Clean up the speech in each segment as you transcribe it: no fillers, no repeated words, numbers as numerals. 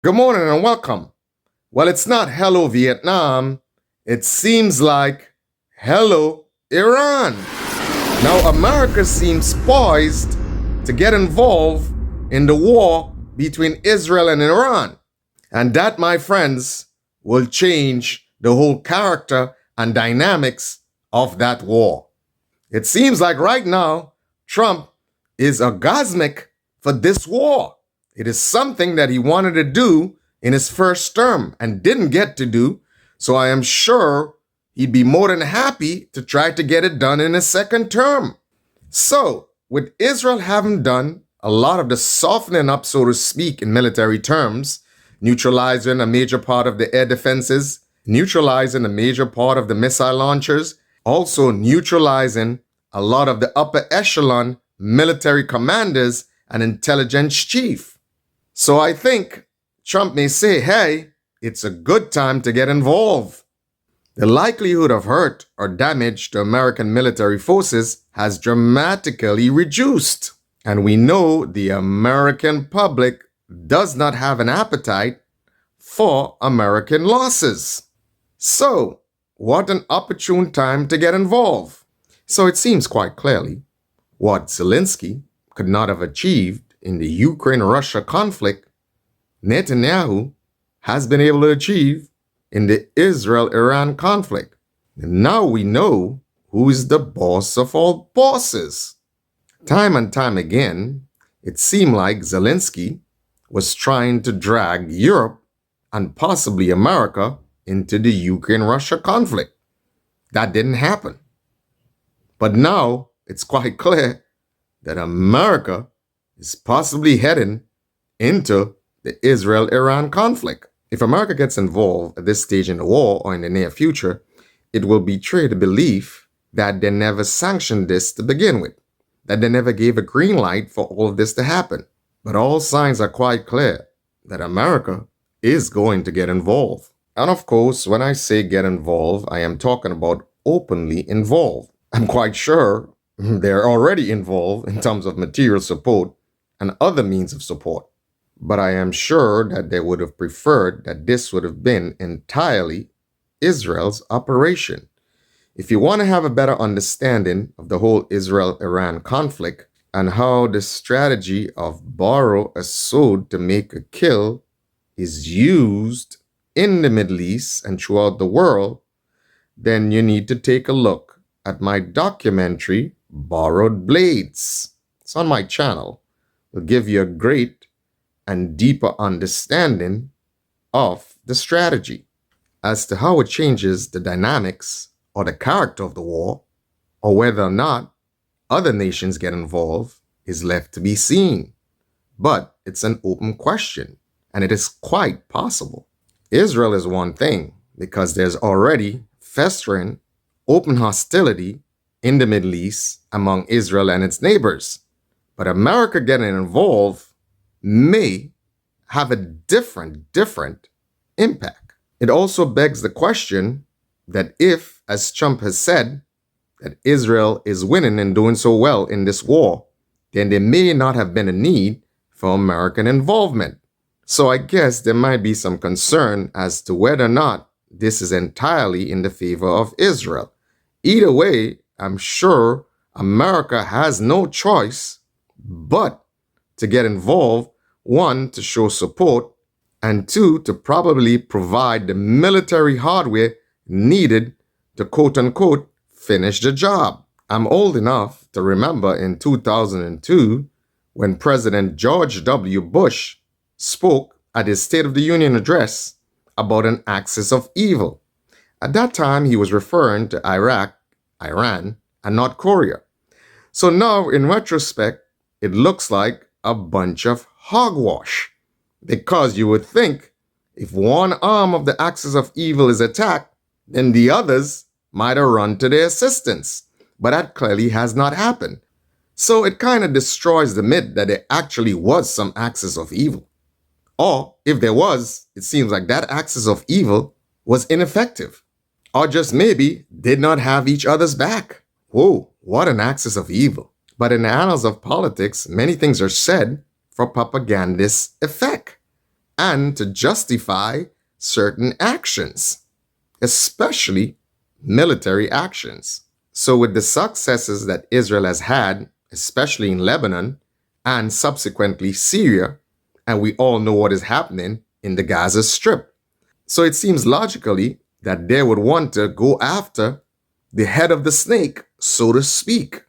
Good morning and welcome. Well, it's not hello Vietnam. It seems like hello Iran. Now, America seems poised to get involved in the war between Israel and Iran. And that, my friends, will change the whole character and dynamics of that war. It seems like right now, Trump is orgasmic for this war. It is something that he wanted to do in his first term and didn't get to do. So I am sure he'd be more than happy to try to get it done in his second term. So, with Israel having done a lot of the softening up, so to speak, in military terms, neutralizing a major part of the air defenses, neutralizing a major part of the missile launchers, also neutralizing a lot of the upper echelon military commanders and intelligence chief. So I think Trump may say, hey, it's a good time to get involved. The likelihood of hurt or damage to American military forces has dramatically reduced. And we know the American public does not have an appetite for American losses. So, what an opportune time to get involved. So it seems quite clearly what Zelensky could not have achieved in the Ukraine-Russia conflict, Netanyahu has been able to achieve in the Israel-Iran conflict. And now we know who is the boss of all bosses. Time and time again, it seemed like Zelensky was trying to drag Europe and possibly America into the Ukraine-Russia conflict. That didn't happen. But now it's quite clear that America is possibly heading into the Israel-Iran conflict. If America gets involved at this stage in the war or in the near future, it will betray the belief that they never sanctioned this to begin with, that they never gave a green light for all of this to happen. But all signs are quite clear that America is going to get involved. And of course, when I say get involved, I am talking about openly involved. I'm quite sure they're already involved in terms of material support and other means of support. But I am sure that they would have preferred that this would have been entirely Israel's operation. If you want to have a better understanding of the whole Israel-Iran conflict and how the strategy of borrow a sword to make a kill is used in the Middle East and throughout the world, then you need to take a look at my documentary, Borrowed Blades. It's on my channel. It'll give you a great and deeper understanding of the strategy. As to how it changes the dynamics or the character of the war, or whether or not other nations get involved, is left to be seen. But it's an open question, and it is quite possible. Israel is one thing, because there's already festering open hostility in the Middle East among Israel and its neighbors. But America getting involved may have a different impact. It also begs the question that if, as Trump has said, that Israel is winning and doing so well in this war, then there may not have been a need for American involvement. So I guess there might be some concern as to whether or not this is entirely in the favor of Israel. Either way, I'm sure America has no choice but to get involved, one, to show support, and two, to probably provide the military hardware needed to quote-unquote finish the job. I'm old enough to remember in 2002 when President George W. Bush spoke at his State of the Union address about an axis of evil. At that time, he was referring to Iraq, Iran, and North Korea. So now, in retrospect, it looks like a bunch of hogwash. Because you would think if one arm of the axis of evil is attacked, then the others might have run to their assistance. But that clearly has not happened. So it kind of destroys the myth that there actually was some axis of evil. Or if there was, it seems like that axis of evil was ineffective. Or just maybe did not have each other's back. Whoa, what an axis of evil. But in the annals of politics, many things are said for propagandist effect. and to justify certain actions, especially military actions. So, with the successes that Israel has had, especially in Lebanon and subsequently Syria, and we all know what is happening in the Gaza Strip. So, it seems logically that they would want to go after the head of the snake, so to speak.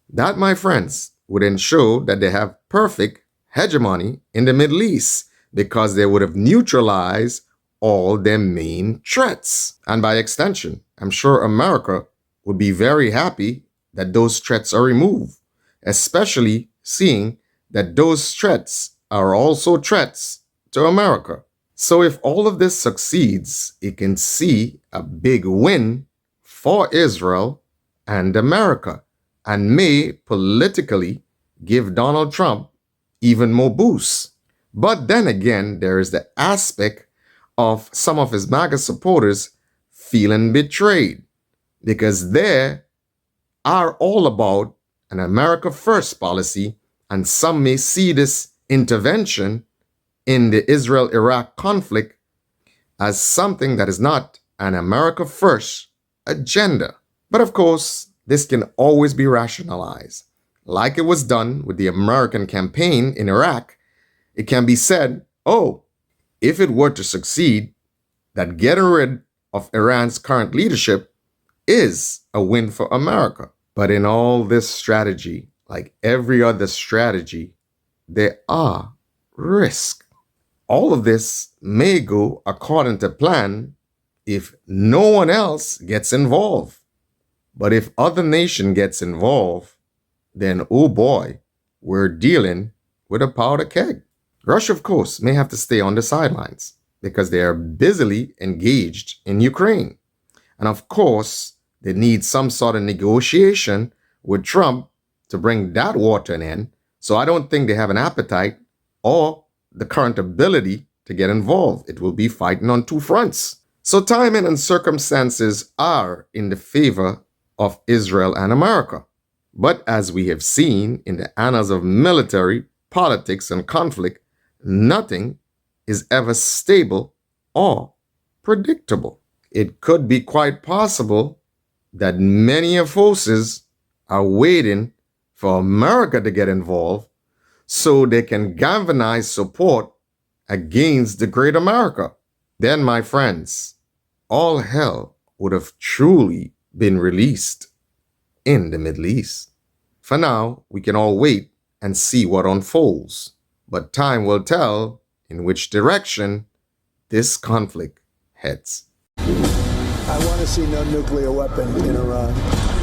That, my friends, would ensure that they have perfect hegemony in the Middle East because they would have neutralized all their main threats. And by extension, I'm sure America would be very happy that those threats are removed, especially seeing that those threats are also threats to America. So if all of this succeeds, it can see a big win for Israel and America, and may politically give Donald Trump even more boosts. But then again, there is the aspect of some of his MAGA supporters feeling betrayed because they are all about an America First policy, and some may see this intervention in the Israel-Iraq conflict as something that is not an America First agenda. But of course, this can always be rationalized. Like it was done with the American campaign in Iraq, it can be said, oh, if it were to succeed, that getting rid of Iran's current leadership is a win for America. But in all this strategy, like every other strategy, there are risks. All of this may go according to plan if no one else gets involved. But if other nation gets involved, then oh boy, we're dealing with a powder keg. Russia, of course, may have to stay on the sidelines because they are busily engaged in Ukraine. And of course, they need some sort of negotiation with Trump to bring that war to an end. So I don't think they have an appetite or the current ability to get involved. It will be fighting on two fronts. So timing and circumstances are in the favor of Israel and America. But as we have seen in the annals of military, politics, and conflict, nothing is ever stable or predictable. It could be quite possible that many of forces are waiting for America to get involved so they can galvanize support against the great America. Then, my friends, all hell would have truly been released in the Middle East. For now, we can all wait and see what unfolds, but time will tell in which direction this conflict heads. I want to see no nuclear weapon in Iran.